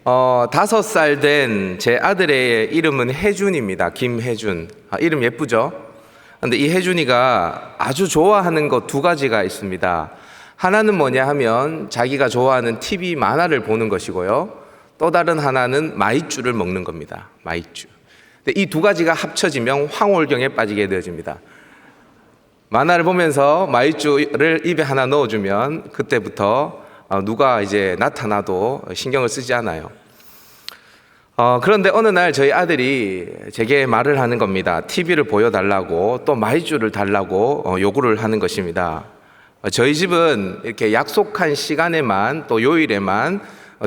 5살 된 제 아들의 이름은 혜준입니다. 김혜준. 이름 예쁘죠? 근데 이 혜준이가 아주 좋아하는 것 두 가지가 있습니다. 하나는 뭐냐 하면 자기가 좋아하는 TV 만화를 보는 것이고요. 또 다른 하나는 마이쮸를 먹는 겁니다. 마이쮸. 근데 이 두 가지가 합쳐지면 황홀경에 빠지게 되어집니다. 만화를 보면서 마이쮸를 입에 하나 넣어주면 그때부터 누가 이제 나타나도 신경을 쓰지 않아요. 그런데 어느 날 저희 아들이 제게 말을 하는 겁니다. TV를 보여달라고 또 마이쮸를 달라고 요구를 하는 것입니다. 저희 집은 이렇게 약속한 시간에만 또 요일에만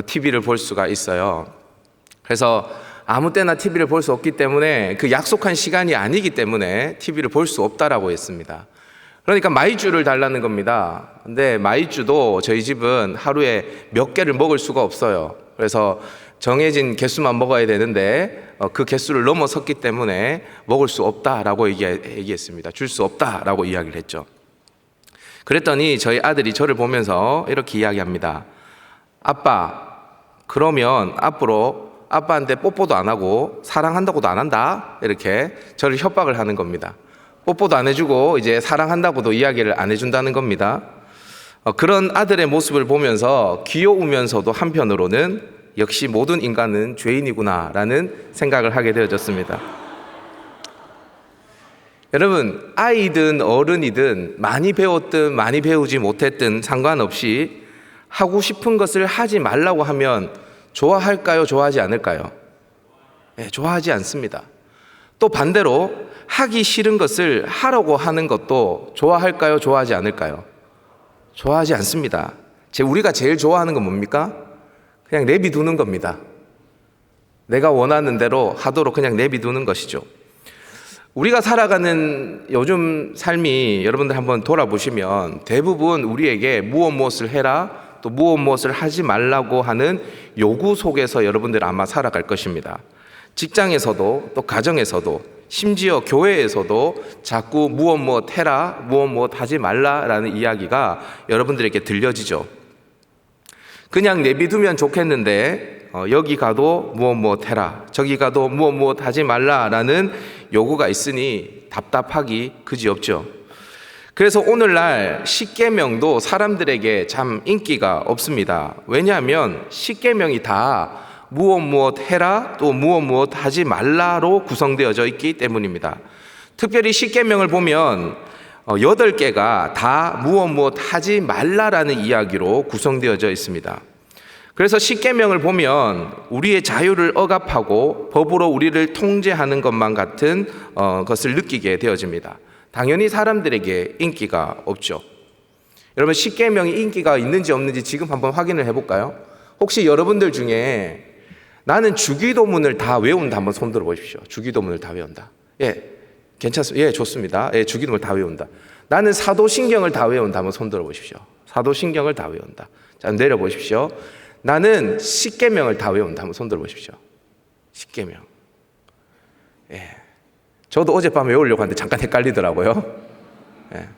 TV를 볼 수가 있어요. 그래서 아무 때나 TV를 볼 수 없기 때문에 그 약속한 시간이 아니기 때문에 TV를 볼 수 없다라고 했습니다. 그러니까 마이쮸를 달라는 겁니다. 근데 마이쮸도 저희 집은 하루에 몇 개를 먹을 수가 없어요. 그래서 정해진 개수만 먹어야 되는데 그 개수를 넘어섰기 때문에 먹을 수 없다라고 얘기했습니다. 줄 수 없다라고 이야기를 했죠. 그랬더니 저희 아들이 저를 보면서 이렇게 이야기합니다. 아빠, 그러면 앞으로 아빠한테 뽀뽀도 안 하고 사랑한다고도 안 한다? 이렇게 저를 협박을 하는 겁니다. 뽀뽀도 안 해주고 이제 사랑한다고도 이야기를 안 해준다는 겁니다. 그런 아들의 모습을 보면서 귀여우면서도 한편으로는 역시 모든 인간은 죄인이구나 라는 생각을 하게 되어졌습니다. 여러분, 아이든 어른이든 많이 배웠든 많이 배우지 못했든 상관없이 하고 싶은 것을 하지 말라고 하면 좋아할까요? 좋아하지 않을까요? 네, 좋아하지 않습니다. 또 반대로 하기 싫은 것을 하라고 하는 것도 좋아할까요? 좋아하지 않을까요? 좋아하지 않습니다. 우리가 제일 좋아하는 건 뭡니까? 그냥 내비두는 겁니다. 내가 원하는 대로 하도록 그냥 내비두는 것이죠. 우리가 살아가는 요즘 삶이 여러분들 한번 돌아보시면 대부분 우리에게 무엇을 해라 또 무엇을 하지 말라고 하는 요구 속에서 여러분들 아마 살아갈 것입니다. 직장에서도 또 가정에서도 심지어 교회에서도 자꾸 무엇 해라 무엇 하지 말라라는 이야기가 여러분들에게 들려지죠. 그냥 내비두면 좋겠는데 여기 가도 무엇 해라 저기 가도 무엇 하지 말라라는 요구가 있으니 답답하기 그지없죠. 그래서 오늘날 십계명도 사람들에게 참 인기가 없습니다. 왜냐하면 십계명이 다 무엇 해라 또 무엇 하지 말라로 구성되어져 있기 때문입니다. 특별히 십계명을 보면 8개가 다 무엇 하지 말라라는 이야기로 구성되어져 있습니다. 그래서 십계명을 보면 우리의 자유를 억압하고 법으로 우리를 통제하는 것만 같은 것을 느끼게 되어집니다. 당연히 사람들에게 인기가 없죠. 여러분, 십계명이 인기가 있는지 없는지 지금 한번 확인을 해볼까요? 혹시 여러분들 중에 나는 주기도문을 다 외운다 한번 손들어 보십시오. 주기도문을 다 외운다. 예, 괜찮습니다. 예, 좋습니다. 예, 주기도문을 다 외운다. 나는 사도신경을 다 외운다 한번 손들어 보십시오. 사도신경을 다 외운다. 자, 내려 보십시오. 나는 십계명을 다 외운다 한번 손들어 보십시오. 십계명. 예. 저도 어젯밤에 외우려고 하는데 잠깐 헷갈리더라고요. 예.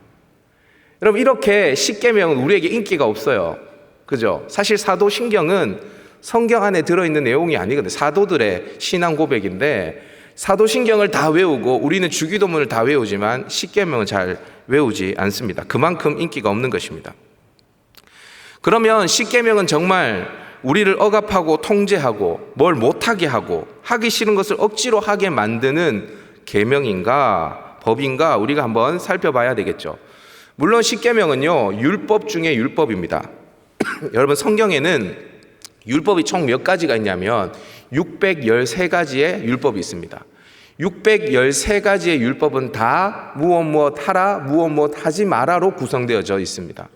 여러분, 이렇게 십계명은 우리에게 인기가 없어요. 그죠? 사실 사도신경은 성경 안에 들어있는 내용이 아니거든요. 사도들의 신앙 고백인데 사도신경을 다 외우고 우리는 주기도문을 다 외우지만 십계명은 잘 외우지 않습니다. 그만큼 인기가 없는 것입니다. 그러면 십계명은 정말 우리를 억압하고 통제하고 뭘 못하게 하고 하기 싫은 것을 억지로 하게 만드는 계명인가 법인가 우리가 한번 살펴봐야 되겠죠. 물론 십계명은요 율법 중에 율법입니다. 여러분, 성경에는 율법이 총 몇 가지가 있냐면 613가지의 율법이 있습니다. 613가지의 율법은 다 무엇 하라 무엇 하지 마라로 구성되어져 있습니다.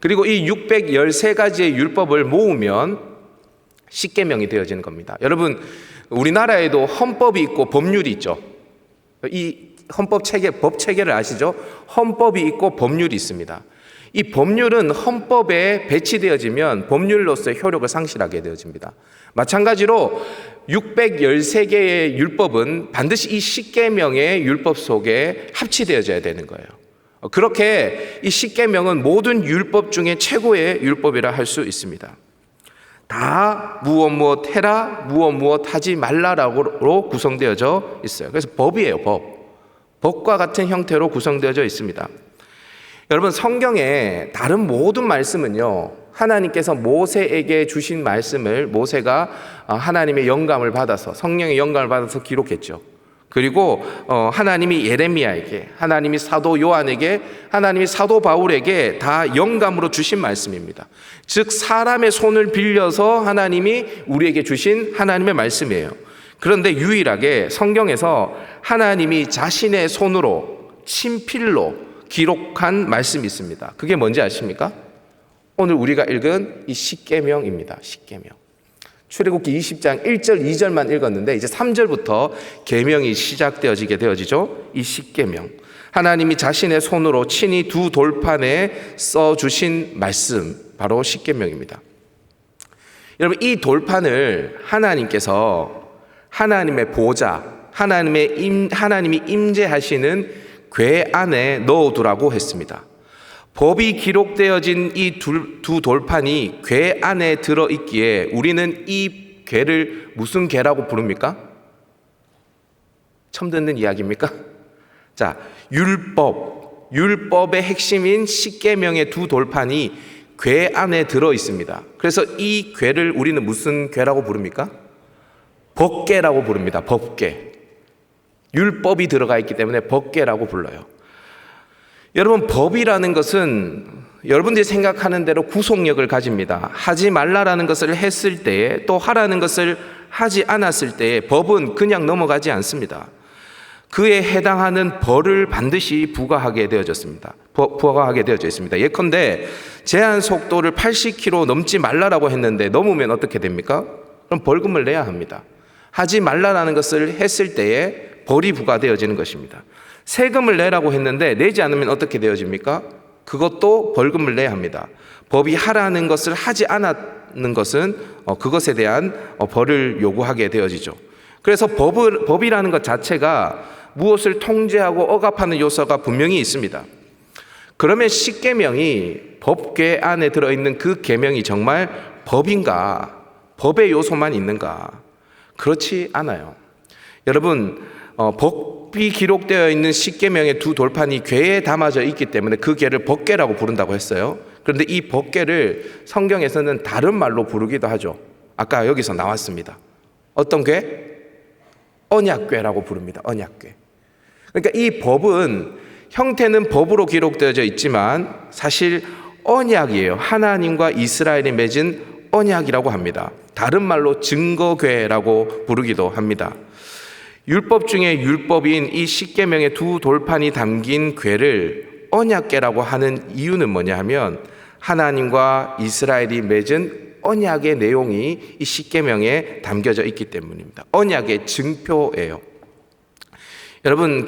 그리고 이 613가지의 율법을 모으면 십계명이 되어지는 겁니다. 여러분, 우리나라에도 헌법이 있고 법률이 있죠. 이 헌법 체계, 법 체계를 아시죠? 헌법이 있고 법률이 있습니다. 이 법률은 헌법에 배치되어지면 법률로서의 효력을 상실하게 되어집니다. 마찬가지로 613개의 율법은 반드시 이 십계명의 율법 속에 합치되어져야 되는 거예요. 그렇게 이 십계명은 모든 율법 중에 최고의 율법이라 할 수 있습니다. 다 무엇 해라, 무엇 하지 말라라고 구성되어져 있어요. 그래서 법이에요, 법. 법과 같은 형태로 구성되어져 있습니다. 여러분, 성경의 다른 모든 말씀은요, 하나님께서 모세에게 주신 말씀을 모세가 하나님의 영감을 받아서, 성령의 영감을 받아서 기록했죠. 그리고 하나님이 예레미야에게, 하나님이 사도 요한에게, 하나님이 사도 바울에게 다 영감으로 주신 말씀입니다. 즉 사람의 손을 빌려서 하나님이 우리에게 주신 하나님의 말씀이에요. 그런데 유일하게 성경에서 하나님이 자신의 손으로 친필로 기록한 말씀이 있습니다. 그게 뭔지 아십니까? 오늘 우리가 읽은 이 십계명입니다. 십계명. 출애굽기 20장 1절 2절만 읽었는데 이제 3절부터 계명이 시작되어지게 되어지죠. 이 십계명. 하나님이 자신의 손으로 친히 두 돌판에 써주신 말씀, 바로 십계명입니다. 여러분, 이 돌판을 하나님께서 하나님의 보좌, 하나님이 임재하시는 궤 안에 넣어두라고 했습니다. 법이 기록되어진 이 두 돌판이 궤 안에 들어있기에 우리는 이 궤를 무슨 궤라고 부릅니까? 처음 듣는 이야기입니까? 자, 율법의 핵심인 십계명의 두 돌판이 궤 안에 들어 있습니다. 그래서 이 궤를 우리는 무슨 궤라고 부릅니까? 법궤라고 부릅니다. 법궤. 율법이 들어가 있기 때문에 법궤라고 불러요. 여러분, 법이라는 것은 여러분들이 생각하는 대로 구속력을 가집니다. 하지 말라라는 것을 했을 때에, 또 하라는 것을 하지 않았을 때에 법은 그냥 넘어가지 않습니다. 그에 해당하는 벌을 반드시 부과하게 되어져 있습니다. 예컨대 제한 속도를 80km 넘지 말라라고 했는데 넘으면 어떻게 됩니까? 그럼 벌금을 내야 합니다. 하지 말라라는 것을 했을 때에 벌이 부과되어지는 것입니다. 세금을 내라고 했는데 내지 않으면 어떻게 되어집니까? 그것도 벌금을 내야 합니다. 법이 하라는 것을 하지 않았는 것은 그것에 대한 벌을 요구하게 되어지죠. 그래서 법이라는 것 자체가 무엇을 통제하고 억압하는 요소가 분명히 있습니다. 그러면 십계명이 법궤 안에 들어있는 그 계명이 정말 법인가? 법의 요소만 있는가? 그렇지 않아요. 여러분, 법이 기록되어 있는 십계명의 두 돌판이 궤에 담아져 있기 때문에 그 궤를 법궤라고 부른다고 했어요. 그런데 이 법궤를 성경에서는 다른 말로 부르기도 하죠. 아까 여기서 나왔습니다. 어떤 궤? 언약궤라고 부릅니다. 언약궤. 그러니까 이 법은 형태는 법으로 기록되어져 있지만 사실 언약이에요. 하나님과 이스라엘이 맺은 언약이라고 합니다. 다른 말로 증거궤라고 부르기도 합니다. 율법 중에 율법인 이 십계명의 두 돌판이 담긴 궤를 언약궤라고 하는 이유는 뭐냐 하면 하나님과 이스라엘이 맺은 언약의 내용이 이 십계명에 담겨져 있기 때문입니다. 언약의 증표예요. 여러분,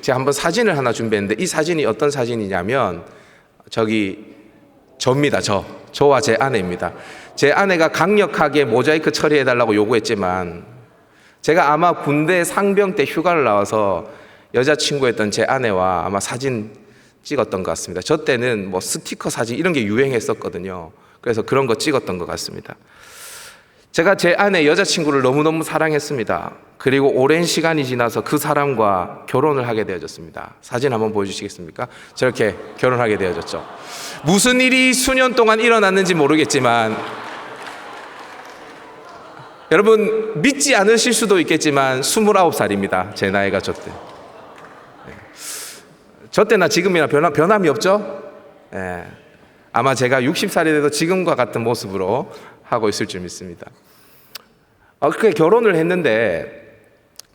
제가 한번 사진을 하나 준비했는데 이 사진이 어떤 사진이냐면 저입니다. 저와 제 아내입니다. 제 아내가 강력하게 모자이크 처리해달라고 요구했지만 제가 아마 군대 상병 때 휴가를 나와서 여자친구였던 제 아내와 아마 사진 찍었던 것 같습니다. 저 때는 뭐 스티커 사진 이런 게 유행했었거든요. 그래서 그런 거 찍었던 것 같습니다. 제가 제 아내 여자친구를 너무너무 사랑했습니다. 그리고 오랜 시간이 지나서 그 사람과 결혼을 하게 되어졌습니다. 사진 한번 보여주시겠습니까? 저렇게 결혼하게 되어졌죠. 무슨 일이 수년 동안 일어났는지 모르겠지만 여러분 믿지 않으실 수도 있겠지만 29살입니다. 제 나이가 저 때. 저 때나 지금이나 변함이 없죠? 네. 아마 제가 60살이 돼도 지금과 같은 모습으로 하고 있을 줄 믿습니다. 그렇게 결혼을 했는데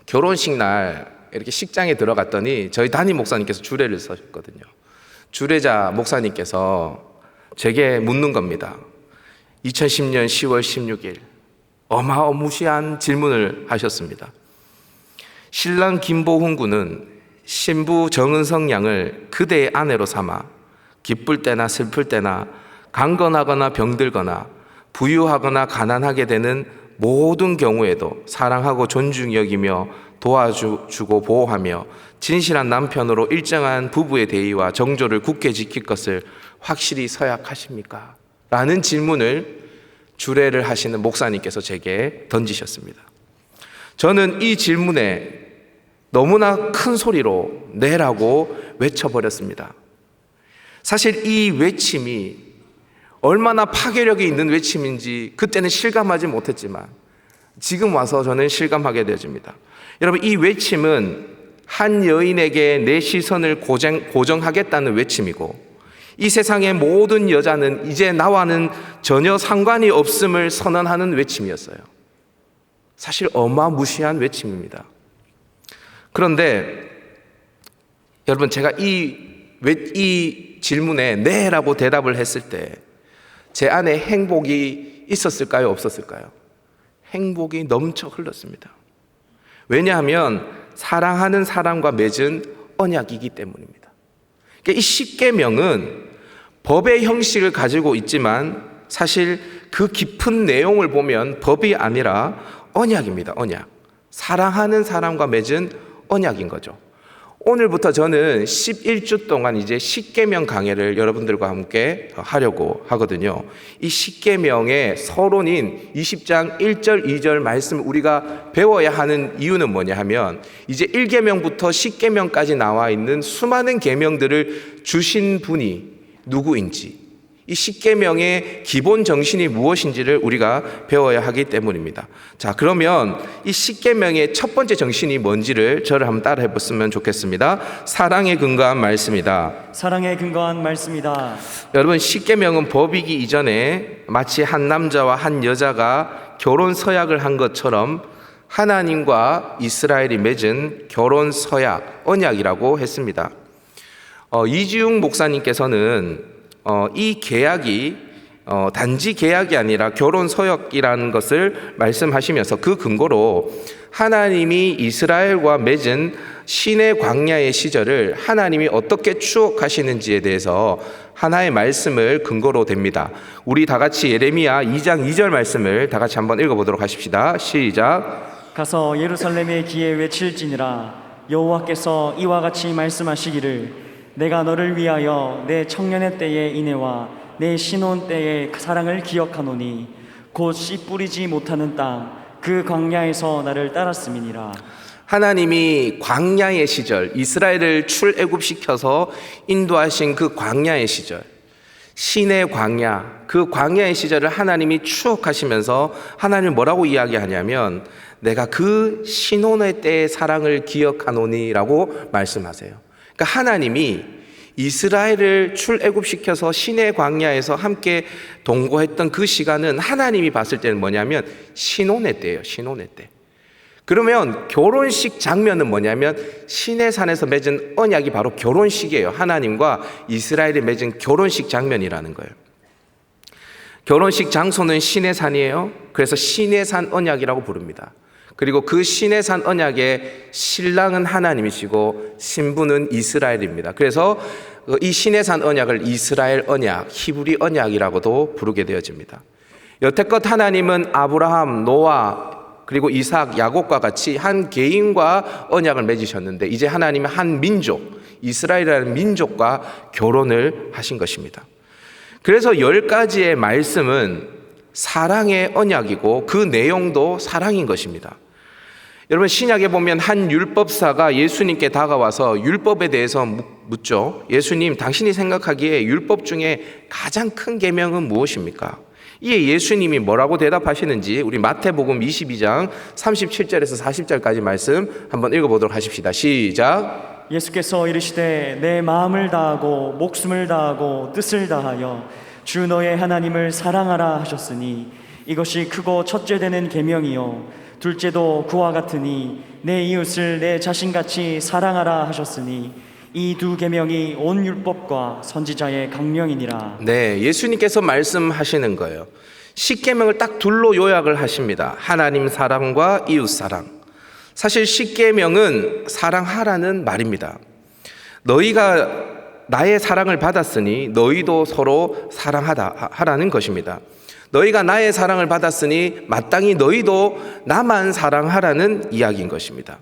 결혼식 날 이렇게 식장에 들어갔더니 저희 담임 목사님께서 주례를 서셨거든요. 주례자 목사님께서 제게 묻는 겁니다. 2010년 10월 16일 어마어무시한 질문을 하셨습니다. 신랑 김보훈 군은 신부 정은성 양을 그대의 아내로 삼아 기쁠 때나 슬플 때나 강건하거나 병들거나 부유하거나 가난하게 되는 모든 경우에도 사랑하고 존중히 여기며 도와주고 보호하며 진실한 남편으로 일정한 부부의 대의와 정조를 굳게 지킬 것을 확실히 서약하십니까? 라는 질문을 주례를 하시는 목사님께서 제게 던지셨습니다. 저는 이 질문에 너무나 큰 소리로 네라고 외쳐버렸습니다. 사실 이 외침이 얼마나 파괴력이 있는 외침인지 그때는 실감하지 못했지만 지금 와서 저는 실감하게 되어집니다. 여러분, 이 외침은 한 여인에게 내 시선을 고정하겠다는 외침이고, 이 세상의 모든 여자는 이제 나와는 전혀 상관이 없음을 선언하는 외침이었어요. 사실 어마무시한 외침입니다. 그런데 여러분, 제가 이 질문에 네라고 대답을 했을 때 제 안에 행복이 있었을까요? 없었을까요? 행복이 넘쳐 흘렀습니다. 왜냐하면 사랑하는 사람과 맺은 언약이기 때문입니다. 그러니까 이 십계명은 법의 형식을 가지고 있지만 사실 그 깊은 내용을 보면 법이 아니라 언약입니다. 언약. 사랑하는 사람과 맺은 언약인 거죠. 오늘부터 저는 11주 동안 이제 십계명 강해를 여러분들과 함께 하려고 하거든요. 이 십계명의 서론인 20장 1절 2절 말씀을 우리가 배워야 하는 이유는 뭐냐 하면, 이제 1계명부터 10계명까지 나와 있는 수많은 계명들을 주신 분이 누구인지, 이 십계명의 기본 정신이 무엇인지를 우리가 배워야 하기 때문입니다. 자, 그러면 이 십계명의 첫 번째 정신이 뭔지를 저를 한번 따라해 보시면 좋겠습니다. 사랑에 근거한 말씀이다. 사랑에 근거한 말씀이다. 여러분, 십계명은 법이기 이전에 마치 한 남자와 한 여자가 결혼 서약을 한 것처럼 하나님과 이스라엘이 맺은 결혼 서약, 언약이라고 했습니다. 이지웅 목사님께서는 이 계약이 단지 계약이 아니라 결혼 서약이라는 것을 말씀하시면서 그 근거로 하나님이 이스라엘과 맺은 시내 광야의 시절을 하나님이 어떻게 추억하시는지에 대해서 하나의 말씀을 근거로 댑니다. 우리 다 같이 예레미야 2장 2절 말씀을 다 같이 한번 읽어보도록 하십시다. 시작. 가서 예루살렘의 기에 외칠지니라. 여호와께서 이와 같이 말씀하시기를 내가 너를 위하여 내 청년의 때의 인애와 내 신혼 때의 사랑을 기억하노니 곧 씨 뿌리지 못하는 땅 그 광야에서 나를 따랐음이니라. 하나님이 광야의 시절, 이스라엘을 출애굽시켜서 인도하신 그 광야의 시절, 신의 광야, 그 광야의 시절을 하나님이 추억하시면서 하나님은 뭐라고 이야기하냐면 내가 그 신혼의 때의 사랑을 기억하노니라고 말씀하세요. 그러니까 하나님이 이스라엘을 출애굽시켜서 시내 광야에서 함께 동거했던 그 시간은 하나님이 봤을 때는 뭐냐면 신혼의 때예요. 신혼의 때. 그러면 결혼식 장면은 뭐냐면 시내산에서 맺은 언약이 바로 결혼식이에요. 하나님과 이스라엘이 맺은 결혼식 장면이라는 거예요. 결혼식 장소는 시내산이에요. 그래서 시내산 언약이라고 부릅니다. 그리고 그 시내산 언약의 신랑은 하나님이시고 신부는 이스라엘입니다. 그래서 이 시내산 언약을 이스라엘 언약, 히브리 언약이라고도 부르게 되어집니다. 여태껏 하나님은 아브라함, 노아, 그리고 이삭, 야곱과 같이 한 개인과 언약을 맺으셨는데 이제 하나님은 한 민족, 이스라엘이라는 민족과 결혼을 하신 것입니다. 그래서 10가지의 말씀은 사랑의 언약이고 그 내용도 사랑인 것입니다. 여러분, 신약에 보면 한 율법사가 예수님께 다가와서 율법에 대해서 묻죠. 예수님, 당신이 생각하기에 율법 중에 가장 큰 계명은 무엇입니까? 이에 예수님이 뭐라고 대답하시는지 우리 마태복음 22장 37절에서 40절까지 말씀 한번 읽어보도록 하십시다. 시작. 예수께서 이르시되 내 마음을 다하고 목숨을 다하고 뜻을 다하여 주 너의 하나님을 사랑하라 하셨으니 이것이 크고 첫째 되는 계명이요 둘째도 그와 같으니 내 이웃을 내 자신같이 사랑하라 하셨으니 이 두 계명이 온 율법과 선지자의 강령이니라. 네, 예수님께서 말씀하시는 거예요. 십계명을 딱 둘로 요약을 하십니다. 하나님 사랑과 이웃 사랑. 사실 십계명은 사랑하라는 말입니다. 너희가 나의 사랑을 받았으니 너희도 서로 사랑하라는 것입니다. 너희가 나의 사랑을 받았으니 마땅히 너희도 나만 사랑하라는 이야기인 것입니다.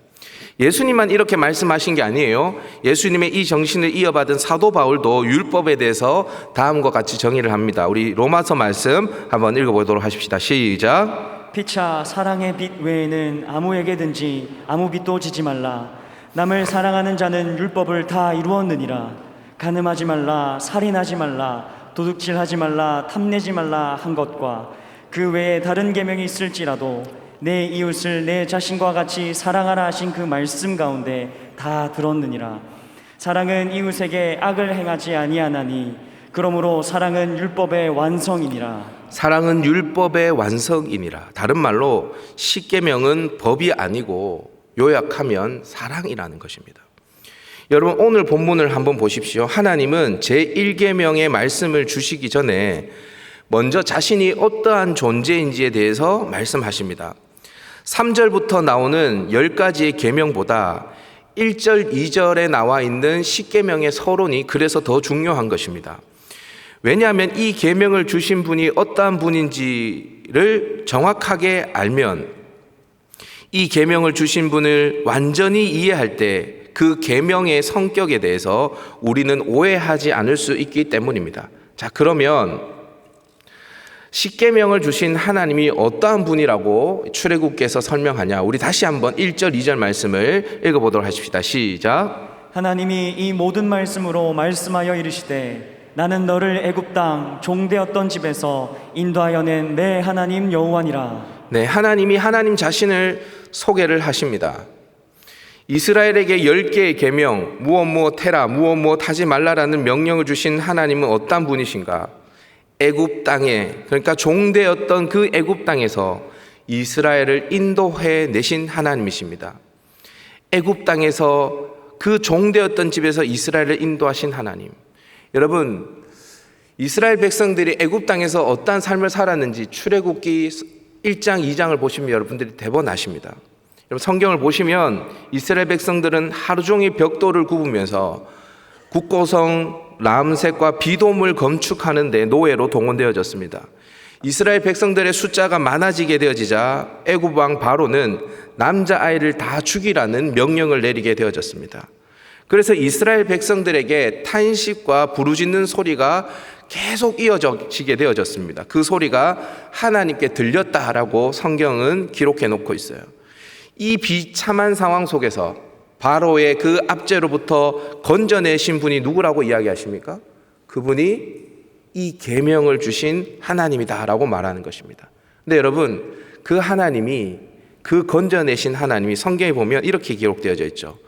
예수님만 이렇게 말씀하신 게 아니에요. 예수님의 이 정신을 이어받은 사도 바울도 율법에 대해서 다음과 같이 정의를 합니다. 우리 로마서 말씀 한번 읽어보도록 하십시다. 시작. 피차 사랑의 빛 외에는 아무에게든지 아무 빛도 지지 말라. 남을 사랑하는 자는 율법을 다 이루었느니라. 간음하지 말라, 살인하지 말라, 도둑질하지 말라, 탐내지 말라 한 것과 그 외에 다른 계명이 있을지라도 내 이웃을 내 자신과 같이 사랑하라 하신 그 말씀 가운데 다 들었느니라. 사랑은 이웃에게 악을 행하지 아니하나니 그러므로 사랑은 율법의 완성이니라. 사랑은 율법의 완성이니라. 다른 말로 십계명은 법이 아니고 요약하면 사랑이라는 것입니다. 여러분, 오늘 본문을 한번 보십시오. 하나님은 제1계명의 말씀을 주시기 전에 먼저 자신이 어떠한 존재인지에 대해서 말씀하십니다. 3절부터 나오는 10가지의 계명보다 1절, 2절에 나와 있는 십계명의 서론이 그래서 더 중요한 것입니다. 왜냐하면 이 계명을 주신 분이 어떠한 분인지를 정확하게 알면 이 계명을 주신 분을 완전히 이해할 때 그 계명의 성격에 대해서 우리는 오해하지 않을 수 있기 때문입니다. 자, 그러면 십계명을 주신 하나님이 어떠한 분이라고 출애굽기에서 설명하냐? 우리 다시 한번 1절, 2절 말씀을 읽어보도록 하십시다. 시작. 하나님이 이 모든 말씀으로 말씀하여 이르시되 나는 너를 애굽 땅 종되었던 집에서 인도하여 낸 내 하나님 여호와니라. 네, 하나님이 하나님 자신을 소개를 하십니다. 이스라엘에게 10개의 계명, 무엇 해라, 무엇 하지 말라라는 명령을 주신 하나님은 어떤 분이신가? 애굽 땅에, 그러니까 종되었던 그 애굽 땅에서 이스라엘을 인도해 내신 하나님이십니다. 애굽 땅에서 그 종되었던 집에서 이스라엘을 인도하신 하나님. 여러분, 이스라엘 백성들이 애굽 땅에서 어떠한 삶을 살았는지 출애굽기 1장, 2장을 보시면 여러분들이 대번 아십니다. 여러분, 성경을 보시면 이스라엘 백성들은 하루 종일 벽돌을 굽으면서 국고성 람셋과 비돔을 건축하는 데 노예로 동원되어졌습니다. 이스라엘 백성들의 숫자가 많아지게 되어지자 애굽 왕 바로는 남자아이를 다 죽이라는 명령을 내리게 되어졌습니다. 그래서 이스라엘 백성들에게 탄식과 부르짖는 소리가 계속 이어지게 되어졌습니다. 그 소리가 하나님께 들렸다라고 성경은 기록해 놓고 있어요. 이 비참한 상황 속에서 바로의 그 압제로부터 건져내신 분이 누구라고 이야기하십니까? 그분이 이 계명을 주신 하나님이다라고 말하는 것입니다. 근데 여러분, 그 하나님이, 그 건져내신 하나님이 성경에 보면 이렇게 기록되어져 있죠.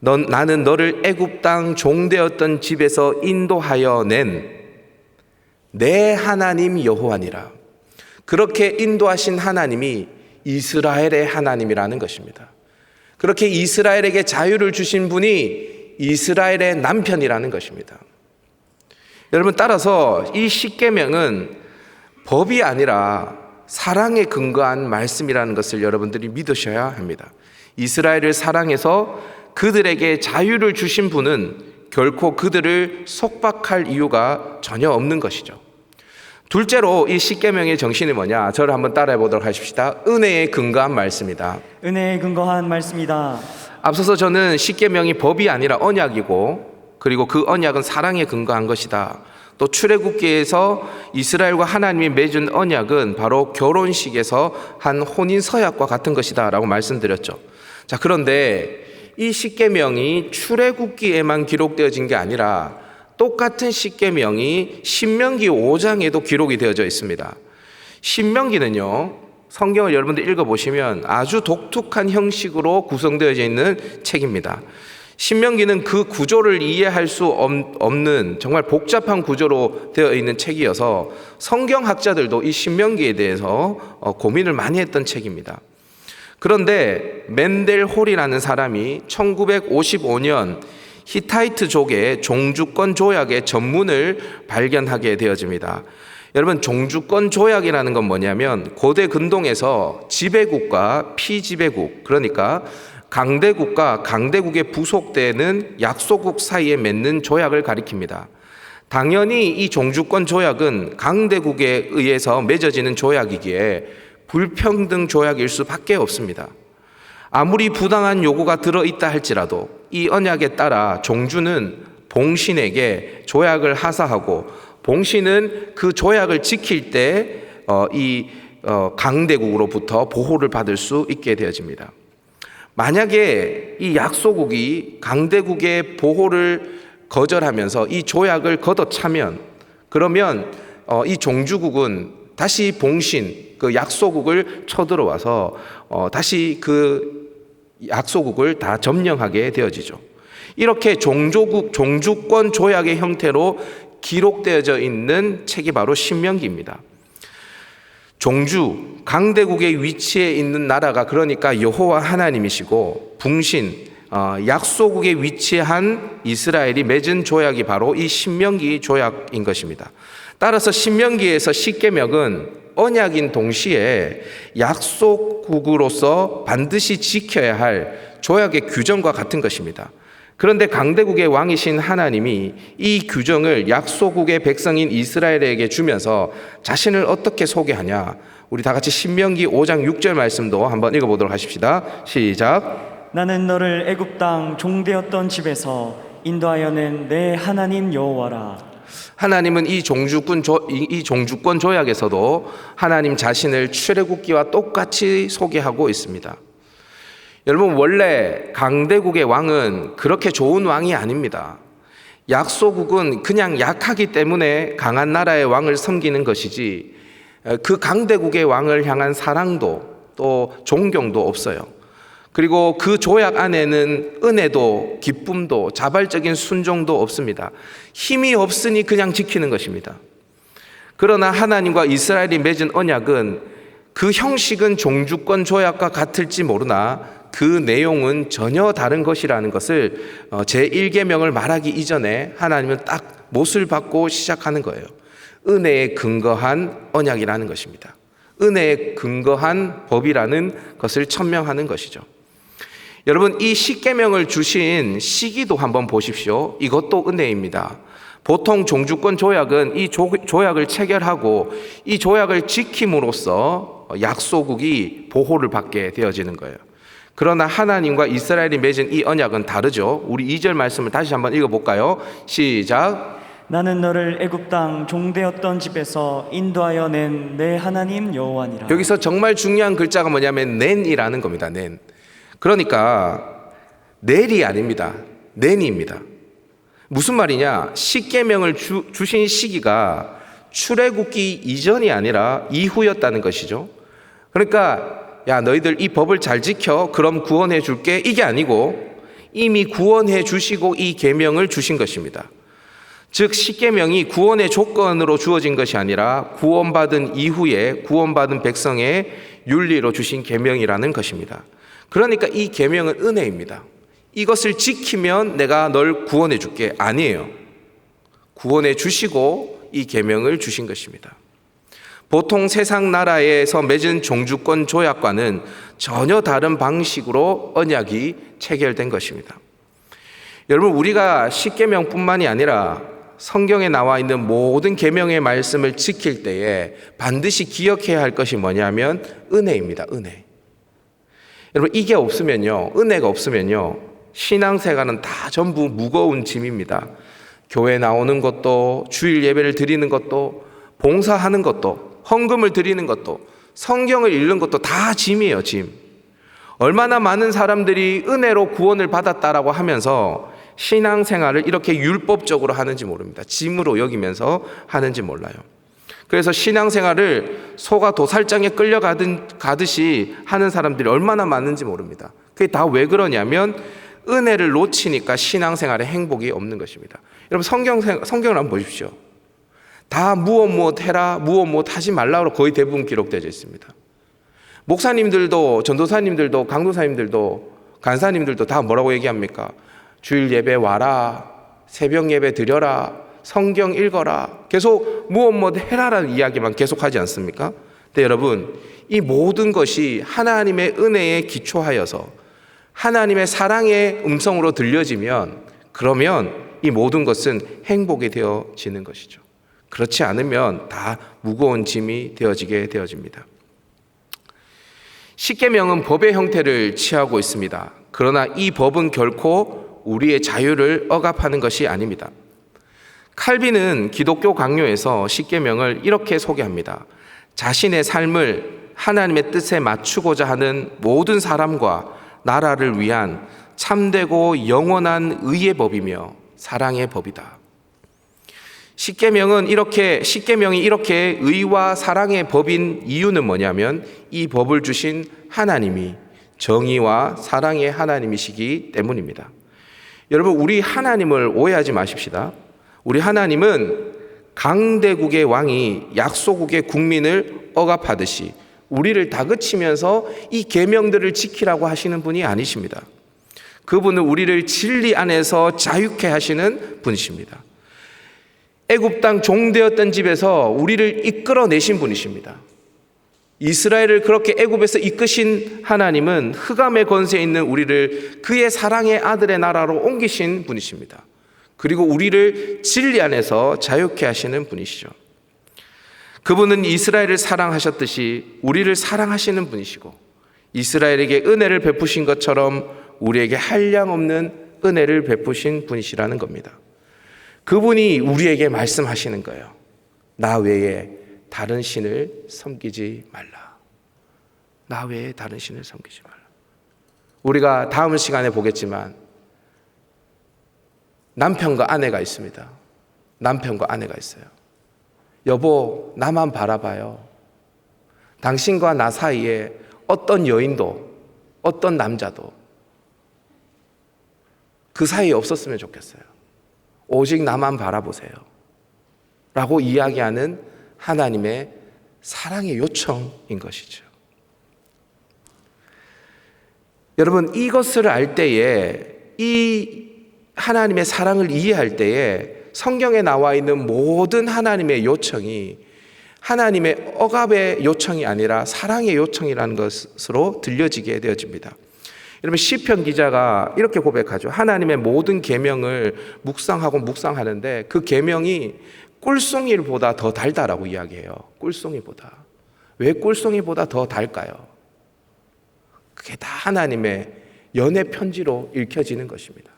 나는 너를 애굽 땅 종되었던 집에서 인도하여 낸 내 하나님 여호와니라. 그렇게 인도하신 하나님이 이스라엘의 하나님이라는 것입니다. 그렇게 이스라엘에게 자유를 주신 분이 이스라엘의 남편이라는 것입니다. 여러분, 따라서 이 십계명은 법이 아니라 사랑에 근거한 말씀이라는 것을 여러분들이 믿으셔야 합니다. 이스라엘을 사랑해서 그들에게 자유를 주신 분은 결코 그들을 속박할 이유가 전혀 없는 것이죠. 둘째로 이 십계명의 정신이 뭐냐? 저를 한번 따라해 보도록 하십시다. 은혜에 근거한 말씀이다. 은혜에 근거한 말씀이다. 앞서서 저는 십계명이 법이 아니라 언약이고, 그리고 그 언약은 사랑에 근거한 것이다. 또 출애굽기에서 이스라엘과 하나님이 맺은 언약은 바로 결혼식에서 한 혼인 서약과 같은 것이다 라고 말씀드렸죠. 자, 그런데 이 십계명이 출애굽기에만 기록되어진 게 아니라 똑같은 십계명이 신명기 5장에도 기록이 되어져 있습니다. 신명기는요, 성경을 여러분들 읽어보시면 아주 독특한 형식으로 구성되어져 있는 책입니다. 신명기는 그 구조를 이해할 수 없는 정말 복잡한 구조로 되어 있는 책이어서 성경학자들도 이 신명기에 대해서 고민을 많이 했던 책입니다. 그런데 맨델 홀이라는 사람이 1955년 히타이트족의 종주권 조약의 전문을 발견하게 되어집니다. 여러분, 종주권 조약이라는 건 뭐냐면 고대 근동에서 지배국과 피지배국, 그러니까 강대국과 강대국에 부속되는 약소국 사이에 맺는 조약을 가리킵니다. 당연히 이 종주권 조약은 강대국에 의해서 맺어지는 조약이기에 불평등 조약일 수밖에 없습니다. 아무리 부당한 요구가 들어있다 할지라도 이 언약에 따라 종주는 봉신에게 조약을 하사하고 봉신은 그 조약을 지킬 때 강대국으로부터 보호를 받을 수 있게 되어집니다. 만약에 이 약소국이 강대국의 보호를 거절하면서 이 조약을 걷어차면 그러면 이 종주국은 다시 봉신, 그 약소국을 쳐들어와서 다시 그 약소국을 다 점령하게 되어지죠. 이렇게 종주권 조약의 형태로 기록되어져 있는 책이 바로 신명기입니다. 종주, 강대국의 위치에 있는 나라가 그러니까 여호와 하나님이시고 붕신, 약소국에 위치한 이스라엘이 맺은 조약이 바로 이 신명기 조약인 것입니다. 따라서 신명기에서 십계명은 언약인 동시에 약속국으로서 반드시 지켜야 할 조약의 규정과 같은 것입니다. 그런데 강대국의 왕이신 하나님이 이 규정을 약소국의 백성인 이스라엘에게 주면서 자신을 어떻게 소개하냐? 우리 다 같이 신명기 5장 6절 말씀도 한번 읽어보도록 하십시다. 시작. 나는 너를 애굽 땅 종되었던 집에서 인도하여 낸 내 하나님 여호와라. 하나님은 이 종주권 조약에서도 하나님 자신을 출애굽기와 똑같이 소개하고 있습니다. 여러분, 원래 강대국의 왕은 그렇게 좋은 왕이 아닙니다. 약소국은 그냥 약하기 때문에 강한 나라의 왕을 섬기는 것이지 그 강대국의 왕을 향한 사랑도 또 존경도 없어요. 그리고 그 조약 안에는 은혜도 기쁨도 자발적인 순종도 없습니다. 힘이 없으니 그냥 지키는 것입니다. 그러나 하나님과 이스라엘이 맺은 언약은 그 형식은 종주권 조약과 같을지 모르나 그 내용은 전혀 다른 것이라는 것을 제1계명을 말하기 이전에 하나님은 딱 못을 받고 시작하는 거예요. 은혜에 근거한 언약이라는 것입니다. 은혜에 근거한 법이라는 것을 천명하는 것이죠. 여러분, 이 십계명을 주신 시기도 한번 보십시오. 이것도 은혜입니다. 보통 종주권 조약은 이 조약을 체결하고 이 조약을 지킴으로써 약소국이 보호를 받게 되어지는 거예요. 그러나 하나님과 이스라엘이 맺은 이 언약은 다르죠. 우리 2절 말씀을 다시 한번 읽어볼까요? 시작. 나는 너를 애굽 땅 종되었던 집에서 인도하여 낸 내 하나님 여호와니라. 여기서 정말 중요한 글자가 뭐냐면 낸이라는 겁니다. 낸. 그러니까 넬이 아닙니다. 낸입니다. 무슨 말이냐? 십계명을 주신 시기가 출애굽기 이전이 아니라 이후였다는 것이죠. 그러니까 야, 너희들 이 법을 잘 지켜. 그럼 구원해 줄게. 이게 아니고 이미 구원해 주시고 이 계명을 주신 것입니다. 즉 십계명이 구원의 조건으로 주어진 것이 아니라 구원받은 이후에 구원받은 백성의 윤리로 주신 계명이라는 것입니다. 그러니까 이 계명은 은혜입니다. 이것을 지키면 내가 널 구원해 줄게. 아니에요. 구원해 주시고 이 계명을 주신 것입니다. 보통 세상 나라에서 맺은 종주권 조약과는 전혀 다른 방식으로 언약이 체결된 것입니다. 여러분, 우리가 십계명뿐만이 아니라 성경에 나와 있는 모든 계명의 말씀을 지킬 때에 반드시 기억해야 할 것이 뭐냐면 은혜입니다. 은혜. 여러분, 이게 없으면요, 은혜가 없으면요, 신앙생활은 다 전부 무거운 짐입니다. 교회 나오는 것도, 주일 예배를 드리는 것도, 봉사하는 것도, 헌금을 드리는 것도, 성경을 읽는 것도 다 짐이에요, 짐. 얼마나 많은 사람들이 은혜로 구원을 받았다라고 하면서 신앙생활을 이렇게 율법적으로 하는지 모릅니다. 짐으로 여기면서 하는지 몰라요. 그래서 신앙생활을 소가 도살장에 끌려가듯이 하는 사람들이 얼마나 많은지 모릅니다. 그게 다 왜 그러냐면 은혜를 놓치니까 신앙생활에 행복이 없는 것입니다. 여러분, 성경을 한번 보십시오. 다 무엇 해라, 무엇 하지 말라고 거의 대부분 기록되어 있습니다. 목사님들도, 전도사님들도, 강도사님들도, 간사님들도 다 뭐라고 얘기합니까? 주일 예배 와라, 새벽 예배 드려라, 성경 읽어라, 계속 무엇 해라라는 이야기만 계속하지 않습니까? 근데 여러분, 이 모든 것이 하나님의 은혜에 기초하여서 하나님의 사랑의 음성으로 들려지면 그러면 이 모든 것은 행복이 되어지는 것이죠. 그렇지 않으면 다 무거운 짐이 되어지게 되어집니다. 십계명은 법의 형태를 취하고 있습니다. 그러나 이 법은 결코 우리의 자유를 억압하는 것이 아닙니다. 칼빈은 기독교 강요에서 십계명을 이렇게 소개합니다. 자신의 삶을 하나님의 뜻에 맞추고자 하는 모든 사람과 나라를 위한 참되고 영원한 의의 법이며 사랑의 법이다. 십계명이 이렇게 의와 사랑의 법인 이유는 뭐냐면 이 법을 주신 하나님이 정의와 사랑의 하나님이시기 때문입니다. 여러분, 우리 하나님을 오해하지 마십시다. 우리 하나님은 강대국의 왕이 약소국의 국민을 억압하듯이 우리를 다그치면서 이 계명들을 지키라고 하시는 분이 아니십니다. 그분은 우리를 진리 안에서 자유케 하시는 분이십니다. 애굽 땅 종되었던 집에서 우리를 이끌어내신 분이십니다. 이스라엘을 그렇게 애굽에서 이끄신 하나님은 흑암의 권세에 있는 우리를 그의 사랑의 아들의 나라로 옮기신 분이십니다. 그리고 우리를 진리 안에서 자유케 하시는 분이시죠. 그분은 이스라엘을 사랑하셨듯이 우리를 사랑하시는 분이시고 이스라엘에게 은혜를 베푸신 것처럼 우리에게 한량없는 은혜를 베푸신 분이시라는 겁니다. 그분이 우리에게 말씀하시는 거예요. 나 외에 다른 신을 섬기지 말라. 나 외에 다른 신을 섬기지 말라. 우리가 다음 시간에 보겠지만 남편과 아내가 있습니다. 남편과 아내가 있어요. 여보, 나만 바라봐요. 당신과 나 사이에 어떤 여인도 어떤 남자도 그 사이에 없었으면 좋겠어요. 오직 나만 바라보세요. 라고 이야기하는 하나님의 사랑의 요청인 것이죠. 여러분, 이것을 알 때에, 이 하나님의 사랑을 이해할 때에 성경에 나와 있는 모든 하나님의 요청이 하나님의 억압의 요청이 아니라 사랑의 요청이라는 것으로 들려지게 되어집니다. 여러분, 시편 기자가 이렇게 고백하죠. 하나님의 모든 계명을 묵상하고 묵상하는데 그 계명이 꿀송이보다 더 달다라고 이야기해요. 꿀송이보다. 왜 꿀송이보다 더 달까요? 그게 다 하나님의 연애 편지로 읽혀지는 것입니다.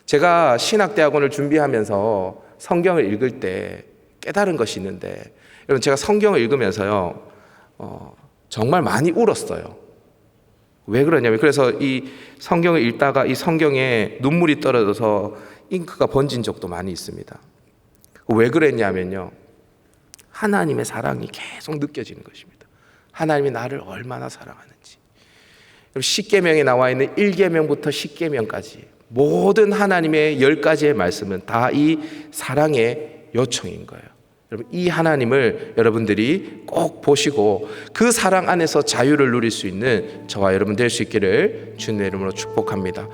제가 신학대학원을 준비하면서 성경을 읽을 때 깨달은 것이 있는데, 여러분, 제가 성경을 읽으면서요, 정말 많이 울었어요. 왜 그러냐면, 그래서 이 성경을 읽다가 이 성경에 눈물이 떨어져서 잉크가 번진 적도 많이 있습니다. 왜 그랬냐면요, 하나님의 사랑이 계속 느껴지는 것입니다. 하나님이 나를 얼마나 사랑하는지. 십계명에 나와 있는 1계명부터 10계명까지 모든 하나님의 10가지의 말씀은 다 이 사랑의 요청인 거예요. 여러분, 이 하나님을 여러분들이 꼭 보시고 그 사랑 안에서 자유를 누릴 수 있는 저와 여러분 될 수 있기를 주님의 이름으로 축복합니다.